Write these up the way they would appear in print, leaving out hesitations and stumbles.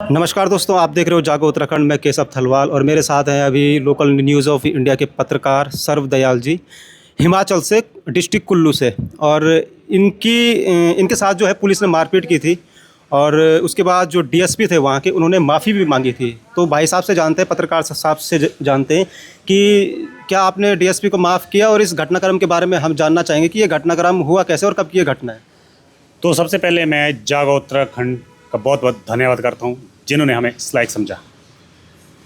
नमस्कार दोस्तों, आप देख रहे हो जागो उत्तराखंड में केशव थलवाल और मेरे साथ हैं अभी लोकल न्यूज़ ऑफ इंडिया के पत्रकार सर्वदयाल जी हिमाचल से, डिस्ट्रिक्ट कुल्लू से। और इनके साथ जो है पुलिस ने मारपीट की थी और उसके बाद जो डीएसपी थे वहाँ के, उन्होंने माफ़ी भी मांगी थी। तो भाई साहब से जानते हैं, पत्रकार साहब से जानते हैं कि क्या आपने डीएसपी को माफ़ किया, और इस घटनाक्रम के बारे में हम जानना चाहेंगे कि ये घटनाक्रम हुआ कैसे और कब की ये घटना है। तो सबसे पहले मैं जागो उत्तराखंड का बहुत बहुत धन्यवाद करता हूँ जिन्होंने हमें इस लायक समझा।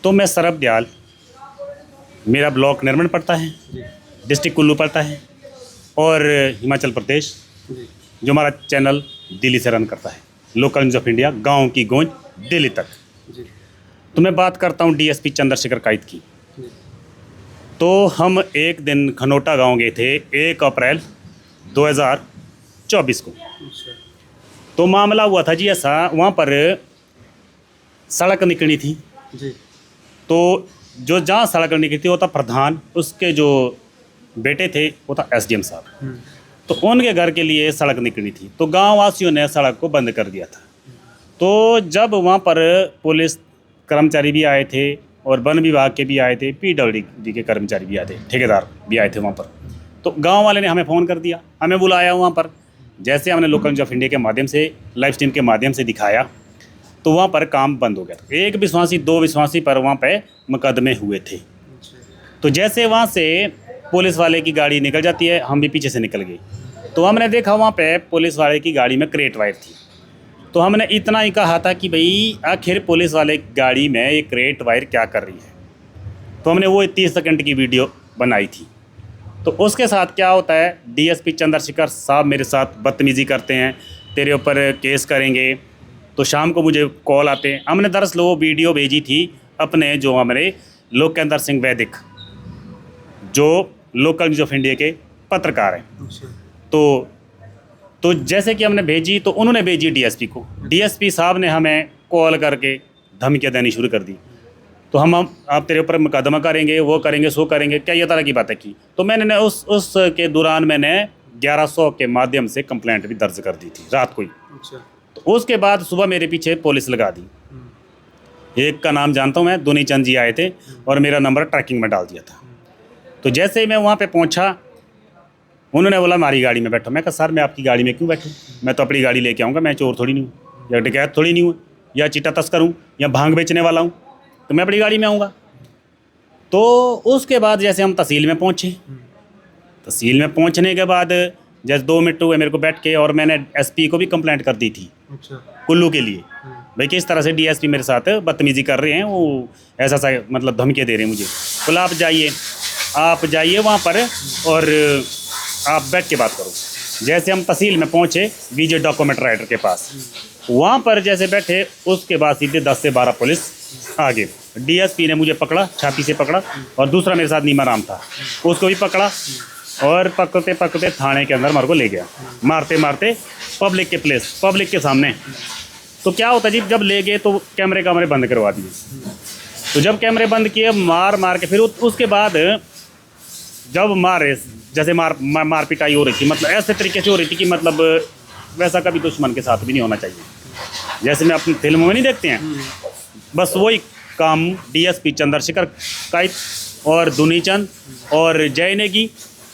तो मैं सरब दयाल, मेरा ब्लॉक निर्मण पड़ता है, डिस्ट्रिक्ट कुल्लू पड़ता है और हिमाचल प्रदेश, जो हमारा चैनल दिल्ली से रन करता है, लोकल न्यूज़ ऑफ इंडिया, गांव की गूंज दिल्ली तक। तो मैं बात करता हूँ डीएसपी चंद्रशेखर काइत की। तो हम एक दिन खनोटा गांव गए थे 1 अप्रैल 2024 को। तो मामला हुआ था जी ऐसा, वहाँ पर सड़क निकली थी जी। तो जो जहाँ सड़क निकली थी वो था प्रधान, उसके जो बेटे थे वो था एसडीएम साहब। तो उनके घर के लिए सड़क निकली थी, तो गांव वासियों ने सड़क को बंद कर दिया था। तो जब वहाँ पर पुलिस कर्मचारी भी आए थे और वन विभाग के भी आए थे, पीडब्ल्यूडी के कर्मचारी भी आए थे, ठेकेदार भी आए थे वहाँ पर। तो गाँव वाले ने हमें फ़ोन कर दिया, हमें बुलाया वहाँ पर। जैसे हमने लोकल न्यूज़ ऑफ इंडिया के माध्यम से, लाइव स्ट्रीम के माध्यम से दिखाया, तो वहाँ पर काम बंद हो गया था। 1 विश्वासी 2 विश्वासी पर वहाँ पे मुकदमे हुए थे। तो जैसे वहाँ से पुलिस वाले की गाड़ी निकल जाती है, हम भी पीछे से निकल गए। तो हमने देखा वहाँ पे पुलिस वाले की गाड़ी में क्रेट वायर थी। तो हमने इतना ही कहा था कि भाई आखिर पुलिस वाले गाड़ी में ये क्रेट वायर क्या कर रही है। तो हमने वो 30 सेकंड की वीडियो बनाई थी। तो उसके साथ क्या होता है, डीएसपी चंद्रशेखर साहब मेरे साथ बदतमीज़ी करते हैं, तेरे ऊपर केस करेंगे। तो शाम को मुझे कॉल आते हैं। हमने दरअसल वो वीडियो भेजी थी अपने जो हमारे लोकेंद्र सिंह वैदिक, जो लोकल न्यूज़ ऑफ इंडिया के पत्रकार हैं। तो जैसे कि हमने भेजी, तो उन्होंने भेजी डीएसपी को। डीएसपी साहब ने हमें कॉल करके धमकियाँ देनी शुरू कर दी। तो हम आप तेरे ऊपर मुकदमा करेंगे, वो करेंगे, सो करेंगे, क्या ये तरह की बातें की। तो मैंने उस के दौरान मैंने 1100 के माध्यम से कंप्लेंट भी दर्ज कर दी थी रात को ही। तो उसके बाद सुबह मेरे पीछे पुलिस लगा दी। एक का नाम जानता हूँ मैं, दुनी चंद जी आए थे और मेरा नंबर ट्रैकिंग में डाल दिया था। तो जैसे ही मैं वहाँ पे पहुँचा, उन्होंने बोला हमारी गाड़ी में बैठो। मैं कहा सर मैं आपकी गाड़ी में क्यों बैठूँ, मैं तो अपनी गाड़ी लेके आऊँगा, मैं चोर थोड़ी नहीं हूँ, या डकैत थोड़ी नहीं हूँ, या चिट्टा तस्कर हूँ, या भांग बेचने वाला हूँ, तो मैं अपनी गाड़ी में आऊँगा। तो उसके बाद जैसे हम तहसील में पहुँचे, तहसील में पहुँचने के बाद जैसे 2 मिनट हुए मेरे को बैठ के, और मैंने एसपी को भी कंप्लेंट कर दी थी कुल्लू के लिए, भाई किस तरह से डीएसपी मेरे साथ बदतमीज़ी कर रहे हैं, वो ऐसा सा मतलब धमकियाँ दे रहे हैं मुझे। बोला आप जाइए वहाँ पर और आप बैठ के बात करो। जैसे हम तहसील में पहुँचे विजय डॉक्यूमेंट राइटर के पास, वहाँ पर जैसे बैठे, उसके बाद सीधे 10 से 12 पुलिस आगे। डीएसपी ने मुझे पकड़ा, छाती से पकड़ा, और दूसरा मेरे साथ नीमा राम था, उसको भी पकड़ा, और पकड़ते पकड़ते थाने के अंदर मेरे को ले गया, मारते मारते पब्लिक के सामने। तो क्या होता जी, जब ले गए तो कैमरे बंद करवा दिए। तो जब कैमरे बंद किए, मार के फिर उसके बाद जब मारे, जैसे मार पिटाई हो रही थी, मतलब ऐसे तरीके से हो रही थी कि मतलब वैसा कभी दुश्मन के साथ भी नहीं होना चाहिए, जैसे मैं अपनी फिल्मों में नहीं देखते हैं, बस वही काम डीएसपी चंद्रशेखर काइत और दुनीचंद और जय नेगी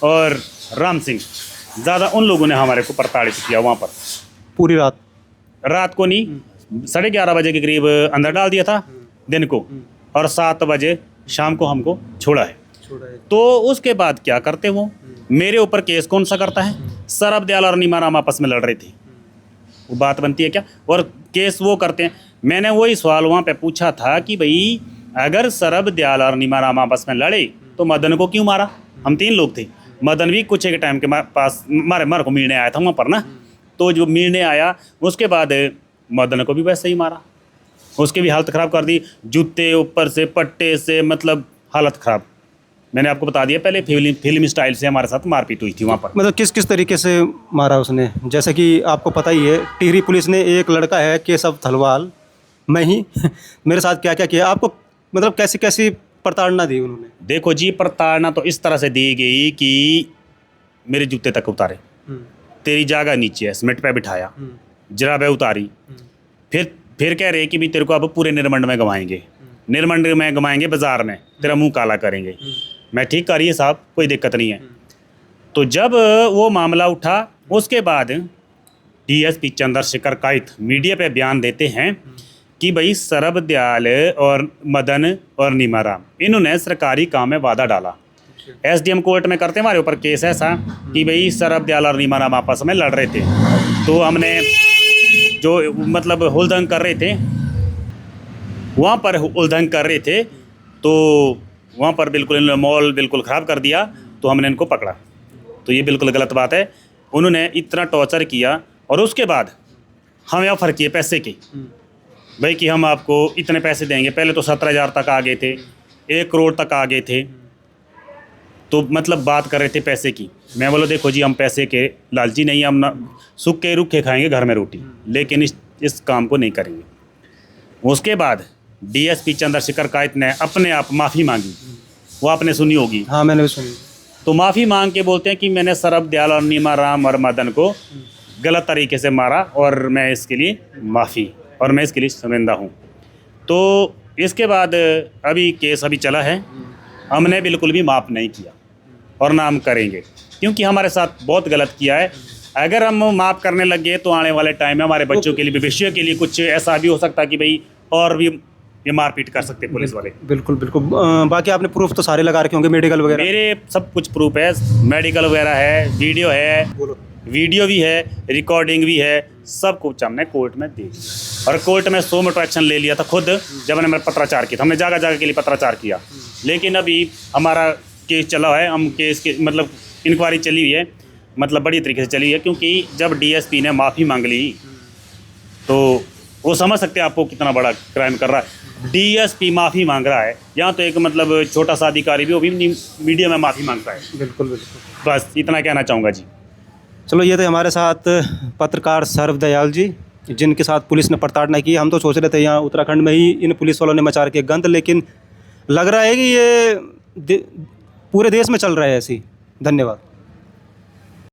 और राम सिंह, ज़्यादा उन लोगों ने हमारे को प्रताड़ित किया। वहाँ पर पूरी रात को नहीं, 11:30 बजे के करीब अंदर डाल दिया था दिन को, और 7 बजे शाम को हमको छोड़ा है। तो उसके बाद क्या करते वो, मेरे ऊपर केस कौन सा करता है, सरब दयाल और नीमा राम आपस में लड़ रहे थे, वो बात बनती है क्या, और केस वो करते हैं। मैंने वही सवाल वहाँ पे पूछा था कि भाई अगर सरब दयाल और नीमा राम आपस में लड़े तो मदन को क्यों मारा। हम 3 लोग थे, मदन भी कुछ एक टाइम के पास मारे को मिलने आया था वहाँ पर ना। तो जो मिलने आया, उसके बाद मदन को भी वैसे ही मारा, उसकी भी हालत ख़राब कर दी, जूते ऊपर से, पट्टे से, मतलब हालत ख़राब। मैंने आपको बता दिया पहले, फिल्म स्टाइल से हमारे साथ मारपीट हुई थी वहाँ पर। मतलब किस किस तरीके से मारा उसने, जैसे कि आपको पता ही है, टिहरी पुलिस ने एक लड़का है केशव थलवाल, मैं ही मेरे साथ क्या क्या किया, आपको मतलब कैसी कैसी प्रताड़ना दी उन्होंने। देखो जी, प्रताड़ना तो इस तरह से दी गई कि मेरे जूते तक उतारे, तेरी जगह नीचे है, सीमेंट पे बिठाया, जराबे उतारी, फिर फिर कह रहे कि भी तेरे को अब पूरे निर्मंड में गवाएंगे, निर्मंड में गवाएंगे, बाजार में तेरा मुंह काला करेंगे। मैं ठीक करिए साहब, कोई दिक्कत नहीं है। तो जब वो मामला उठा उसके बाद डीएसपी चंद्रशेखर काइत मीडिया पे बयान देते हैं कि भाई सरब दयाल और मदन और नीमाराम इन्होंने सरकारी काम में वादा डाला। एसडीएम कोर्ट में करते हमारे ऊपर केस ऐसा कि भाई सरब दयाल और नीमाराम आपस में लड़ रहे थे, तो हमने जो मतलब हुलदंग कर रहे थे, वहाँ पर हुलदंग कर रहे थे, तो वहाँ पर बिल्कुल इन्होंने मॉल बिल्कुल ख़राब कर दिया, तो हमने इनको पकड़ा। तो ये बिल्कुल गलत बात है। उन्होंने इतना टॉर्चर किया और उसके बाद हमें ऑफ़र किए पैसे की, भाई कि हम आपको इतने पैसे देंगे। पहले तो 17,000 तक आ गए थे, 1 करोड़ तक आ गए थे। तो मतलब बात कर रहे थे पैसे की। मैं बोला देखो जी, हम पैसे के लालची नहीं, हम ना सूखे रुखे खाएंगे घर में रोटी, लेकिन इस काम को नहीं करेंगे। उसके बाद डीएसपी चंद्रशेखर काइत ने अपने आप माफ़ी मांगी, वो आपने सुनी होगी। हाँ, मैंने भी सुनी। तो माफ़ी मांग के बोलते हैं कि मैंने सरब दयाल और नीमाराम और मदन को गलत तरीके से मारा और मैं इसके लिए माफ़ी और मैं इसके लिए शर्मिंदा हूँ। तो इसके बाद अभी केस अभी चला है, हमने बिल्कुल भी माफ़ नहीं किया और ना हम करेंगे, क्योंकि हमारे साथ बहुत गलत किया है। अगर हम माफ़ करने लग गए तो आने वाले टाइम में हमारे बच्चों के लिए, भविष्य के लिए कुछ ऐसा भी हो सकता है कि भाई और भी ये मारपीट कर सकते पुलिस वाले। बिल्कुल बिल्कुल। बाकी आपने प्रूफ तो सारे लगा रखे होंगे, मेडिकल वगैरह? मेरे सब कुछ प्रूफ है, मेडिकल वगैरह है, वीडियो है, वीडियो भी है, रिकॉर्डिंग भी है, सब कुछ हमने कोर्ट में दे दिया। और कोर्ट में 100 मीटर एक्शन ले लिया था खुद, जब हमने पत्राचार किया था। हमने जगह जगह के लिए पत्राचार किया, लेकिन अभी हमारा केस चला है, हम केस के मतलब इंक्वायरी चली हुई है, मतलब बड़ी तरीके से चली है। क्योंकि जब डीएसपी ने माफ़ी मांग ली तो वो समझ सकते हैं आपको कितना बड़ा क्राइम कर रहा है। डीएसपी माफ़ी मांग रहा है, यहाँ तो एक मतलब छोटा सा अधिकारी भी वो भी मीडिया में माफ़ी मांगता है। बिल्कुल बिल्कुल। बस इतना कहना चाहूँगा जी। चलो, ये थे हमारे साथ पत्रकार सर्व दयाल जी, जिनके साथ पुलिस ने प्रताड़ना की। हम तो सोच रहे थे यहाँ उत्तराखंड में ही इन पुलिस वालों ने मचा रखी है गंद, लेकिन लग रहा है कि ये पूरे देश में चल रहा है ऐसी। धन्यवाद।